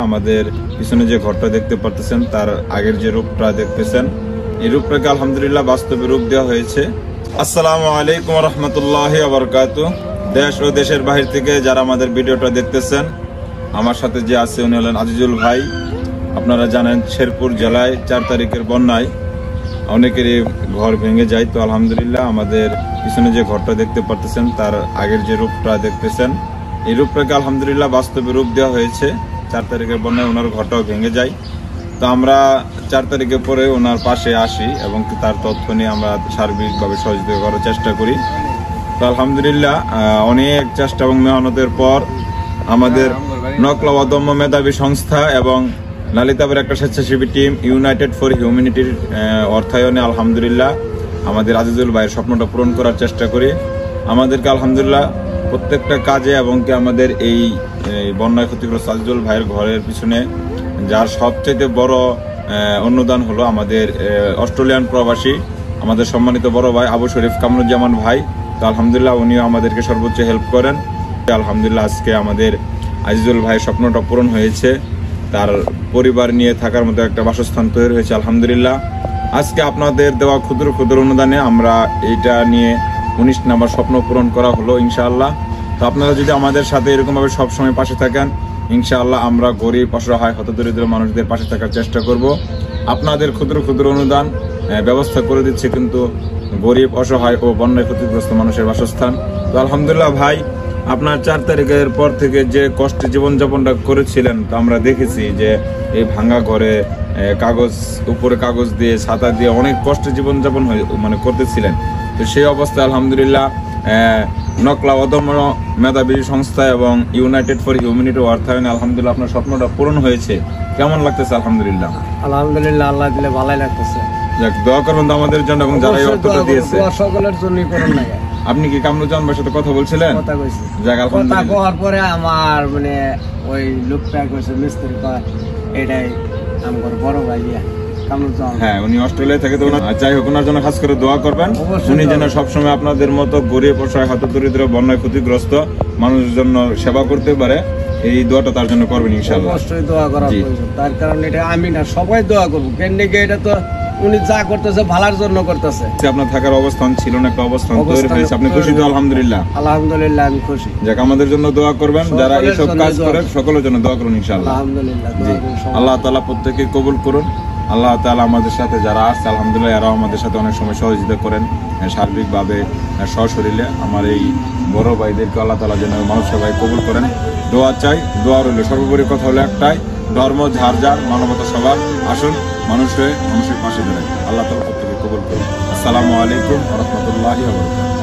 আমাদের পিছনে যে ঘরটা দেখতে পারতেছেন তার আগের যে রূপটা দেখতেছেন এই রূপটাকে আলহামদুলিল্লাহ বাস্তবে রূপ দেওয়া হয়েছে। আসসালামু আলাইকুম ওয়া রাহমাতুল্লাহি ওয়া বারাকাতুহু। দেশ ও দেশের বাহির থেকে যারা আমাদের ভিডিওটা দেখতেছেন, আমার সাথে যে আছে উনি হলেন আজিজুল ভাই। আপনারা জানেন শেরপুর জেলায় 4 তারিখের বন্যায় অনেকেরই ঘর ভেঙে যায়। তো আলহামদুলিল্লাহ আমাদের পিছনে যে ঘরটা দেখতে পারতেছেন তার আগের যে রূপটা দেখতেছেন এই রূপটাকে আলহামদুলিল্লাহ বাস্তবে রূপ দেওয়া হয়েছে। 4 তারিখের বন্যায় ওনার ঘরটাও ভেঙে যায়। তো আমরা 4 তারিখের পরে ওনার পাশে আসি এবং তার তথ্য নিয়ে আমরা সার্বিকভাবে সহযোগিতা করার চেষ্টা করি। তো আলহামদুলিল্লাহ অনেক চেষ্টা এবং মেহনতের পর আমাদের নকলা অদম্য মেধাবী সংস্থা এবং লালিতাবের একটা স্বেচ্ছাসেবী টিম ইউনাইটেড ফর হিউম্যানিটির অর্থায়নে আলহামদুলিল্লাহ আমাদের আজিজুল ভাইয়ের স্বপ্নটা পূরণ করার চেষ্টা করি। আমাদেরকে আলহামদুলিল্লাহ প্রত্যেকটা কাজে এবং কি আমাদের এই বন্যায় ক্ষতিগ্রস্ত আজিজুল ভাইয়ের ঘরের পিছনে যার সবচেয়ে বড় অনুদান হলো আমাদের অস্ট্রেলিয়ান প্রবাসী আমাদের সম্মানিত বড় ভাই আবু শরীফ কামরুজ্জামান ভাই। তো আলহামদুলিল্লাহ উনিও আমাদেরকে সর্বোচ্চ হেল্প করেন। আলহামদুলিল্লাহ আজকে আমাদের আজিজুল ভাইয়ের স্বপ্নটা পূরণ হয়েছে, তার পরিবার নিয়ে থাকার মতো একটা বাসস্থান তৈরি হয়েছে আলহামদুলিল্লাহ। আজকে আপনাদের দেওয়া ক্ষুদ্র ক্ষুদ্র অনুদানে আমরা এইটা নিয়ে 19 নম্বর স্বপ্ন পূরণ করা হলো ইনশাআল্লাহ। তো আপনারা যদি আমাদের সাথে এরকমভাবে সবসময় পাশে থাকেন ইনশাআল্লাহ আমরা গরিব অসহায় হতদরিদ্র মানুষদের পাশে থাকার চেষ্টা করব। আপনাদের ক্ষুদ্র ক্ষুদ্র অনুদান ব্যবস্থা করে দিচ্ছে কিন্তু গরিব অসহায় ও বন্যায় ক্ষতিগ্রস্ত মানুষের বাসস্থান। তো আলহামদুলিল্লাহ ভাই আপনার 4 তারিখের পর থেকে যে কষ্টে জীবনযাপনটা করেছিলেন তো আমরা দেখেছি যে এই ভাঙা ঘরে কাগজ উপরে কাগজ দিয়ে ছাতা দিয়ে অনেক কষ্টে জীবনযাপন করতেছিলেন। তো সেই অবস্থায় আলহামদুলিল্লাহ নকলা অদম্য মেধাবী সংস্থা এবং ইউনাইটেড ফর হিউম্যানিটি অর্থায়নে আলহামদুলিল্লাহ আপনার স্বপ্নটা পূরণ হয়েছে। কেমন লাগতেছে? আলহামদুলিল্লাহ আলহামদুলিল্লাহ আল্লাহ দিলে ভালোই লাগতেছে। যাক দোয়া করবেন তো আমাদের জন্য এবং যারা এই অর্থটা দিয়েছে সকলের জন্যই করুন না। আপনি কি কামরুজ্জামান ভাইয়ের সাথে কথা বলছিলেন? কথা কইছি। যাক আলহামদুলিল্লাহ। কথা কওয়ার পরে আমার ওই লোকটা কইছে মিস্ত্রি এটাই আমার বড় ভাইয়া কামরুজ্জামান। হ্যাঁ উনি অস্ট্রেলিয়া থেকে। তো যাই হোক ওনার জন্য খাস করে দোয়া করবেন। উনি যেন সবসময় আপনাদের মতো গরিব অসহায় হতদরিদ্র বন্যায় ক্ষতিগ্রস্ত মানুষের জন্য সেবা করতে পারে, এই দোয়াটা তার জন্য করবেন ইনশাআল্লাহ। অবশ্যই দোয়া করা প্রয়োজন। তার কারণ এটা আমি না সবাই দোয়া করবো। কেন এটা তো উনি যা করতেছে ভালোর জন্য করতেছে। আপনার থাকার অবস্থান ছিল না, একটা অবস্থান তৈরি হয়েছে, আপনি খুশি তো? আলহামদুলিল্লাহ আলহামদুলিল্লাহ আমি খুশি। যাক আমাদের জন্য দোয়া করবেন, যারা এইসব কাজ করেন সকলের জন্য দোয়া করুন ইনশাআল্লাহ। আলহামদুলিল্লাহ আল্লাহ তাআলা প্রত্যেককে কবুল করুন। আল্লাহ তাআলা আমাদের সাথে যারা আসছে আলহামদুলিল্লাহ এরাও আমাদের সাথে অনেক সময় সহযোগিতা করেন সার্বিকভাবে সশরীরে। আমার এই বড় ভাইদেরকে আল্লাহ তাআলা যেন মানুষ সবাই কবুল করেন, দোয়া চাই। দোয়া রইল। সর্বোপরি কথা হলো একটাই, ধর্ম ঝাড় ঝাড় মানবতা সবার, আসুন মানুষ হয়ে মানুষের পাশে দাঁড়াই। আল্লাহ তাআলা প্রত্যেককে কবুল করুন। আসসালামু আলাইকুম ওয়া রাহমাতুল্লাহি ওয়া বারাকাতুহু।